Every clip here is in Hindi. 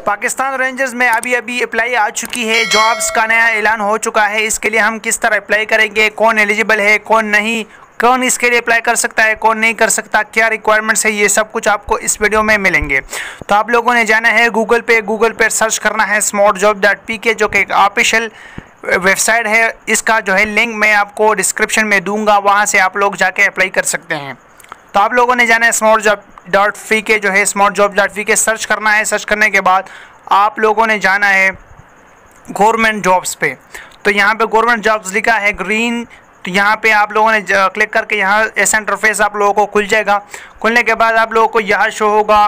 पाकिस्तान रेंजर्स में अभी अभी अप्लाई आ चुकी है, जॉब्स का नया ऐलान हो चुका है। इसके लिए हम किस तरह अप्लाई करेंगे, कौन एलिजिबल है कौन नहीं, कौन इसके लिए अप्लाई कर सकता है कौन नहीं कर सकता, क्या रिक्वायरमेंट्स है, ये सब कुछ आपको इस वीडियो में मिलेंगे। तो आप लोगों ने जाना है गूगल पे सर्च करना है smartjob.pk, जो कि एक ऑफिशियल वेबसाइट है। इसका जो है लिंक मैं आपको डिस्क्रिप्शन में दूंगा, वहाँ से आप लोग जाके अप्लाई कर सकते हैं। तो आप लोगों ने जाना है smartjob.pk, जो है smartjob.pk सर्च करना है। सर्च करने के बाद आप लोगों ने जाना है गवर्नमेंट जॉब्स पे। तो यहाँ पे गवर्नमेंट जॉब्स लिखा है ग्रीन, तो यहाँ पे आप लोगों ने क्लिक करके यहाँ ऐसा इंटरफेस आप लोगों को खुल जाएगा। खुलने के बाद आप लोगों को यहाँ शो होगा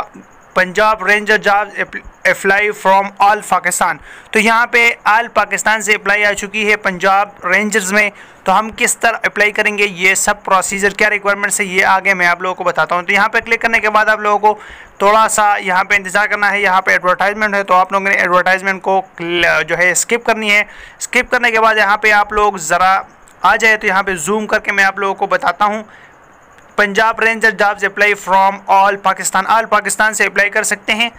Punjab ranger jobs apply from all Pakistan. तो यहाँ पे ऑल पाकिस्तान से अप्लाई आ चुकी है पंजाब रेंजर्स में। तो हम किस तरह अप्लाई करेंगे, ये सब प्रोसीजर क्या रिक्वायरमेंट्स है, ये आगे मैं आप लोगों को बताता हूँ। तो यहाँ पे क्लिक करने के बाद आप लोगों को थोड़ा सा यहाँ पे इंतज़ार करना है। यहाँ पे एडवर्टाइजमेंट है, तो आप लोगों ने एडवर्टाइजमेंट को जो है स्किप करनी है। स्किप करने के बाद यहाँ पे आप लोग ज़रा आ जाए, तो यहाँ पे जूम करके मैं आप लोगों को बताता हूँ। Punjab ranger jobs apply from all Pakistan से अप्लाई कर सकते हैं।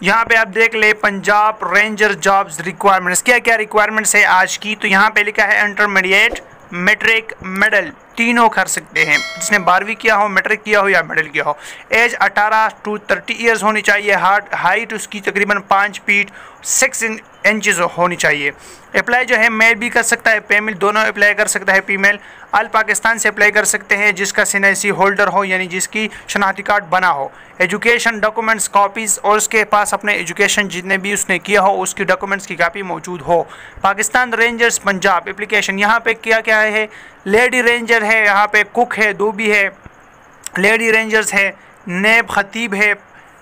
यहाँ पे आप देख ले पंजाब रेंजर जॉब्स रिक्वायरमेंट्स, क्या क्या रिक्वायरमेंट्स है आज की। तो यहाँ पे लिखा है इंटरमीडिएट, मैट्रिक, मेडल, तीनों कर सकते हैं। जिसने 12वीं किया हो, मैट्रिक किया हो या मेडल किया हो। एज 18 to 30 ईयर्स होनी चाहिए। हाइट उसकी तकरीबन 5 फीट 6 इंचेस होनी चाहिए। अप्लाई जो है मेल भी कर सकता है, फीमेल दोनों अप्लाई कर सकता है। फीमेल ऑल पाकिस्तान से अप्लाई कर सकते हैं, जिसका CNIC होल्डर हो, यानी जिसकी शनाख्ती कार्ड बना हो। एजुकेशन डॉक्यूमेंट्स कॉपीज़, और उसके पास अपने एजुकेशन जितने भी उसने किया हो उसकी डॉक्यूमेंट्स की कॉपी मौजूद हो। पाकिस्तान रेंजर्स पंजाब एप्लीकेशन, यहाँ पे क्या क्या है, लेडी रेंजर है, यहाँ पे कुक है, धोबी है, लेडी रेंजर्स है, नेब खतीब है,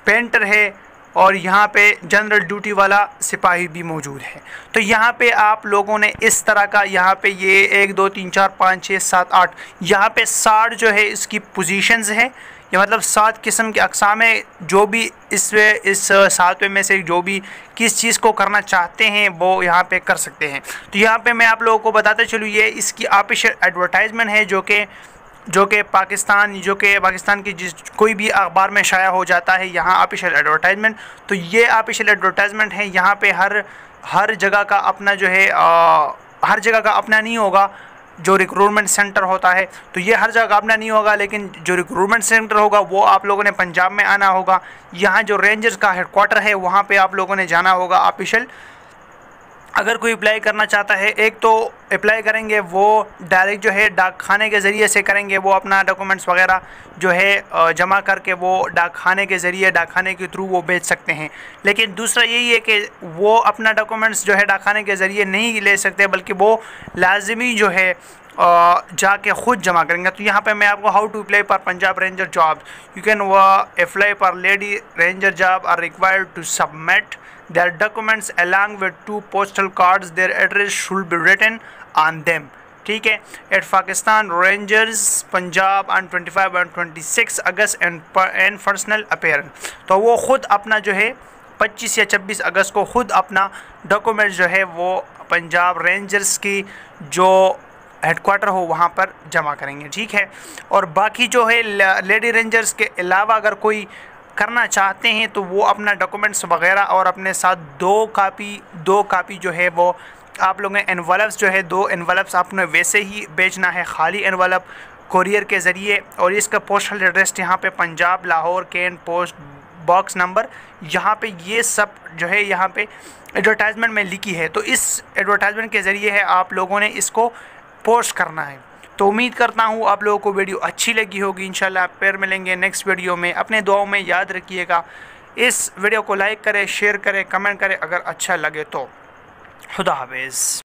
पेंटर है, और यहाँ पे जनरल ड्यूटी वाला सिपाही भी मौजूद है। तो यहाँ पे आप लोगों ने इस तरह का, यहाँ पे ये 1 2 3 4 5 6 7 8, यहाँ पे 60 जो है इसकी पोजीशंस है। ये मतलब 7 किस्म के अक़साम है। जो भी इस 7वें में से जो भी किस चीज़ को करना चाहते हैं वो यहाँ पे कर सकते हैं। तो यहाँ पे मैं आप लोगों को बताते चलूँ, ये इसकी ऑफिशियल एडवर्टाइजमेंट है, जो कि पाकिस्तान की जिस कोई भी अखबार में शाया हो जाता है, यहाँ ऑफिशियल एडवर्टाइजमेंट। तो ये ऑफिशियल एडवर्टाइजमेंट है। यहाँ पे हर जगह का अपना जो है हर जगह का अपना नहीं होगा जो रिक्रूटमेंट सेंटर होता है। तो ये हर जगह अपना नहीं होगा, लेकिन जो रिक्रूटमेंट सेंटर होगा वो आप लोगों ने पंजाब में आना होगा। यहाँ जो रेंजर्स का हेडक्वार्टर है वहाँ पे आप लोगों ने जाना होगा ऑफिशियल। अगर कोई अप्लाई करना चाहता है, एक तो अप्लाई करेंगे वो डायरेक्ट जो है डाक खाने के ज़रिए से करेंगे, वो अपना डॉक्यूमेंट्स वगैरह जो है जमा करके वो डाक खाने के ज़रिए, डाक खाने के थ्रू वो भेज सकते हैं। लेकिन दूसरा यही है कि वो अपना डॉक्यूमेंट्स जो है डाक खाने के ज़रिए नहीं ले सकते, बल्कि वो लाजमी जो है जाके ख़ुद जमा करेंगे। तो यहाँ पे मैं आपको how to apply for Punjab ranger job, you can apply for lady ranger job are required to submit their documents along with 2 postal cards, their address should be written on them। ठीक है, at Pakistan rangers Punjab on 25 और 26 अगस्त एंड पर्सनल अपीयरेंस। तो वो ख़ुद अपना जो है 25 या 26 अगस्त को ख़ुद अपना डॉक्यूमेंट जो है वो पंजाब रेंजर्स की जो हेडक्वार्टर हो वहाँ पर जमा करेंगे। ठीक है, और बाकी जो है लेडी रेंजर्स के अलावा अगर कोई करना चाहते हैं तो वो अपना डॉक्यूमेंट्स वगैरह और अपने साथ दो कापी जो है वो आप लोगों ने एनवलप्स जो है 2 एनवलप्स आपने वैसे ही भेजना है, खाली एनवलप कोरियर के ज़रिए। और इसका पोस्टल एड्रेस यहाँ पे Punjab Lahore cantt post box number, यहाँ पे ये सब जो है यहाँ पे एडवर्टाइजमेंट में लिखी है। तो इस एडवर्टाइजमेंट के ज़रिए है आप लोगों ने इसको पोस्ट करना है। तो उम्मीद करता हूँ आप लोगों को वीडियो अच्छी लगी होगी। इंशाल्लाह फिर मिलेंगे नेक्स्ट वीडियो में। अपने दुआओं में याद रखिएगा। इस वीडियो को लाइक करें, शेयर करें, कमेंट करें अगर अच्छा लगे तो। खुदा हाफिज़।